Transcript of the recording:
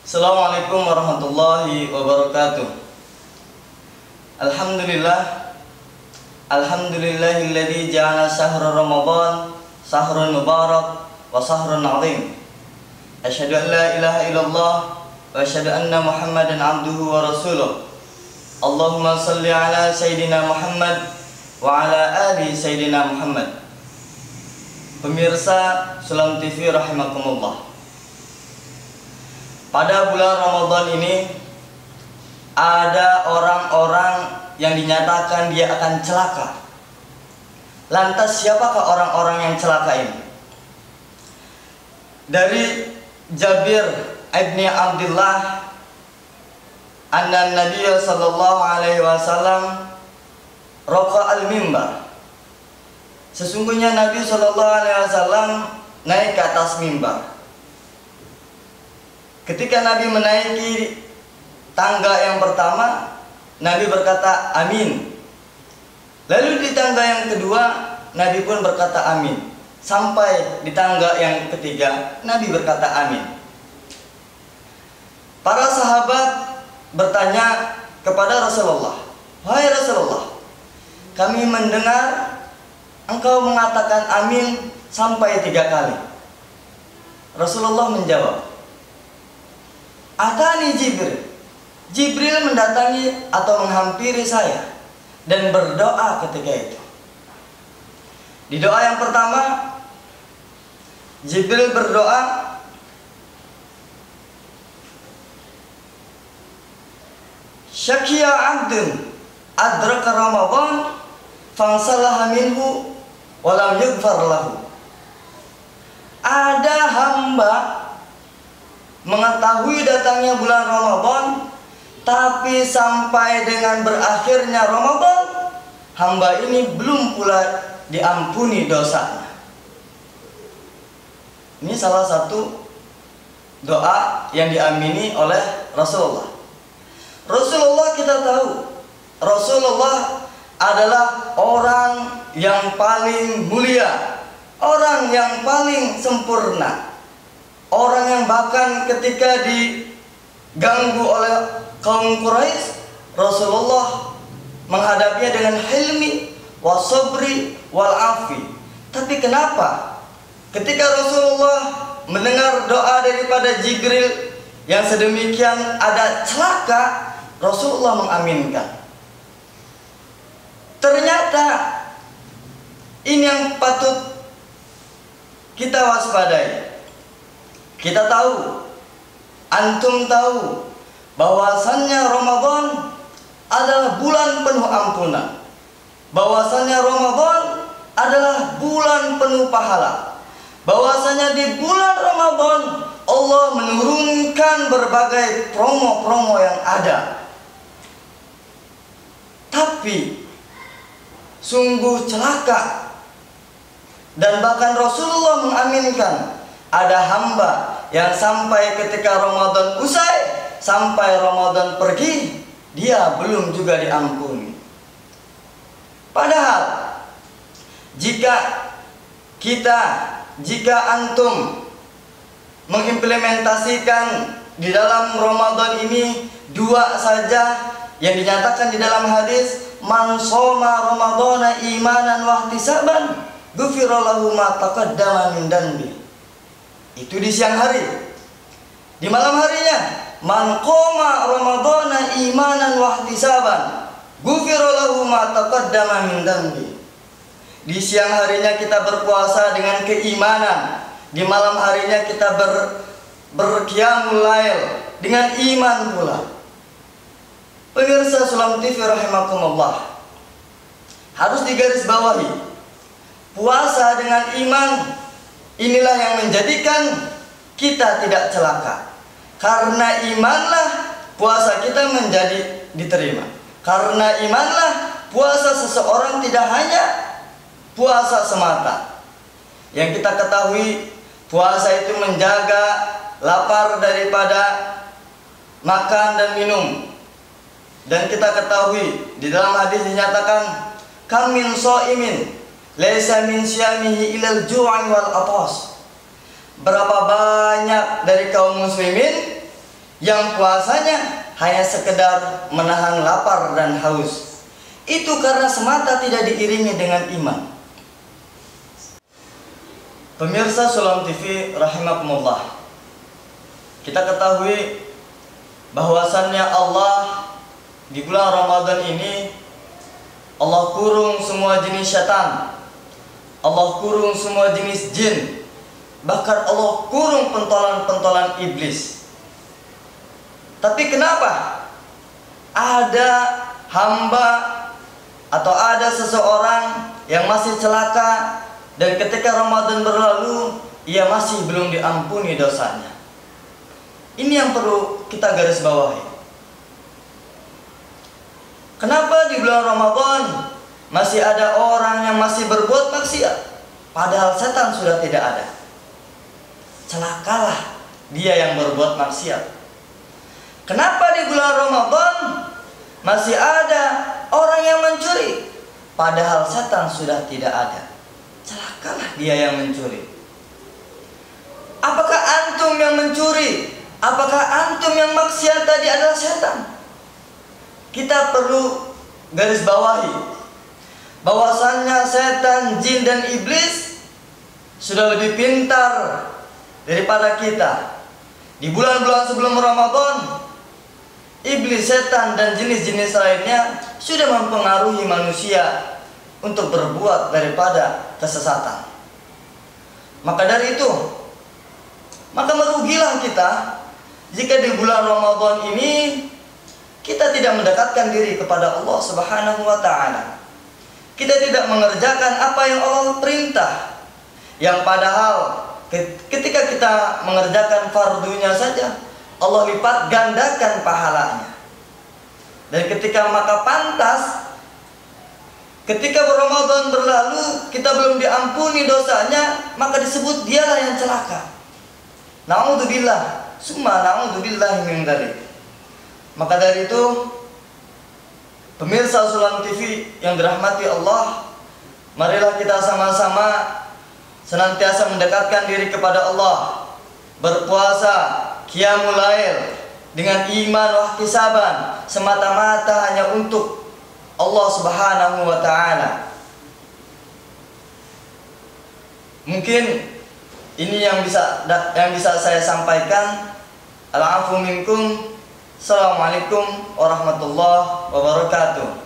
Assalamualaikum warahmatullahi wabarakatuh. Alhamdulillahilladzi ja'ala syahrul Ramadan syahrun mubarak wa syahrun 'azim. Asyhadu an la ilaha illallah wa asyhadu anna Muhammadan 'abduhu wa rasuluh. Allahumma shalli ala sayyidina Muhammad wa ala ali sayyidina Muhammad. Pemirsa Sulam TV rahimakumullah. Pada bulan Ramadan ini ada orang-orang yang dinyatakan dia akan celaka. Lantas siapakah orang-orang yang celaka ini? Dari Jabir ibni Abdullah anna Nabiya sallallahu alaihi wasallam raqa al-mimbar. Sesungguhnya Nabi sallallahu alaihi wasallam naik ke atas mimbar. Ketika Nabi menaiki tangga yang pertama, Nabi berkata amin. Lalu di tangga yang kedua, Nabi pun berkata amin. Sampai di tangga yang ketiga, Nabi berkata amin. Para sahabat bertanya kepada Rasulullah, "Wahai Rasulullah, kami mendengar engkau mengatakan amin sampai 3 kali." Rasulullah menjawab, "Atani Jibril." Jibril mendatangi atau menghampiri saya dan berdoa ketika itu. Di doa yang pertama, Jibril berdoa, "Syakiya 'abdun adraka Ramadan fansalaha minhu wa lam yughfar lahu." Ada hamba mengetahui datangnya bulan Ramadan, tapi sampai dengan berakhirnya Ramadan, hamba ini belum pula diampuni dosanya. Ini salah satu doa yang diamini oleh Rasulullah. Rasulullah kita tahu, Rasulullah adalah orang yang paling mulia, orang yang paling sempurna, orang yang bahkan ketika diganggu oleh kaum Quraisy, Rasulullah menghadapinya dengan hilmi, wasabri, wal afi. Tapi kenapa ketika Rasulullah mendengar doa daripada Jibril yang sedemikian ada celaka, Rasulullah mengaminkan? Ternyata ini yang patut kita waspadai. Kita tahu, antum tahu bahwasannya Ramadan adalah bulan penuh ampunan. Bahwasannya Ramadan adalah bulan penuh pahala. Bahwasanya di bulan Ramadan Allah menurunkan berbagai promo-promo yang ada. Tapi sungguh celaka, dan bahkan Rasulullah mengaminkan ada hamba yang sampai ketika Ramadan usai, sampai Ramadan pergi, dia belum juga diampuni. Padahal jika antum mengimplementasikan di dalam Ramadan ini 2 saja yang dinyatakan di dalam hadis, "Man shoma Ramadhana imanan wa ihtisaban, ghufira lahu ma taqaddama min dhanbi." Itu di siang hari. Di malam harinya, "Man qoma Ramadhana imanan wa ihtisaban, ghufira lahu ma taqaddama min dhanbi." Di siang harinya kita berpuasa dengan keimanan, di malam harinya kita berqiyamul lail dengan iman pula. Pemirsa Sulam TV rahimakumullah, harus digarisbawahi, puasa dengan iman inilah yang menjadikan kita tidak celaka. Karena imanlah puasa kita menjadi diterima. Karena imanlah puasa seseorang tidak hanya puasa semata. Yang kita ketahui, puasa itu menjaga lapar daripada makan dan minum. Dan kita ketahui di dalam hadis dinyatakan, "Kam min shaimin laisa min syamihi ilal ju'i wal atas." Berapa banyak dari kaum muslimin yang puasanya hanya sekedar menahan lapar dan haus. Itu karena semata tidak diiringi dengan iman. Pemirsa Sulam TV rahimakumullah, kita ketahui bahwasannya Allah di bulan Ramadan ini Allah kurung semua jenis syaitan, Allah kurung semua jenis jin, bahkan Allah kurung pentolan-pentolan iblis. Tapi kenapa ada hamba atau ada seseorang yang masih celaka dan ketika Ramadan berlalu ia masih belum diampuni dosanya? Ini yang perlu kita garis bawahi. Kenapa di bulan Ramadan masih ada orang yang masih berbuat maksiat padahal setan sudah tidak ada? Celakalah dia yang berbuat maksiat. Kenapa di bulan Ramadan masih ada orang yang mencuri padahal setan sudah tidak ada? Celakalah dia yang mencuri. Apakah antum yang mencuri? Apakah antum yang maksiat tadi adalah setan? Kita perlu garis bawahi bahwasannya setan, jin dan iblis sudah lebih pintar daripada kita. Di bulan-bulan sebelum Ramadan, iblis, setan dan jenis-jenis lainnya sudah mempengaruhi manusia untuk berbuat daripada kesesatan. Maka dari itu, maka merugilah kita jika di bulan Ramadan ini kita tidak mendekatkan diri kepada Allah Subhanahu wa taala. Kita tidak mengerjakan apa yang Allah perintah. Yang padahal ketika kita mengerjakan fardunya saja Allah lipat gandakan pahalanya. Dan ketika maka pantas ketika Ramadan berlalu kita belum diampuni dosanya, maka disebut dialah yang celaka. Na'udzubillah, summa na'udzubillah min dzalik. Maka dari itu, pemirsa Sulam TV yang dirahmati Allah, marilah kita sama-sama senantiasa mendekatkan diri kepada Allah, berpuasa qiyamul lail dengan iman wahtisaban semata-mata hanya untuk Allah Subhanahu wa taala. Mungkin ini yang bisa saya sampaikan. Al-afu minkum. Assalamualaikum warahmatullahi wabarakatuh.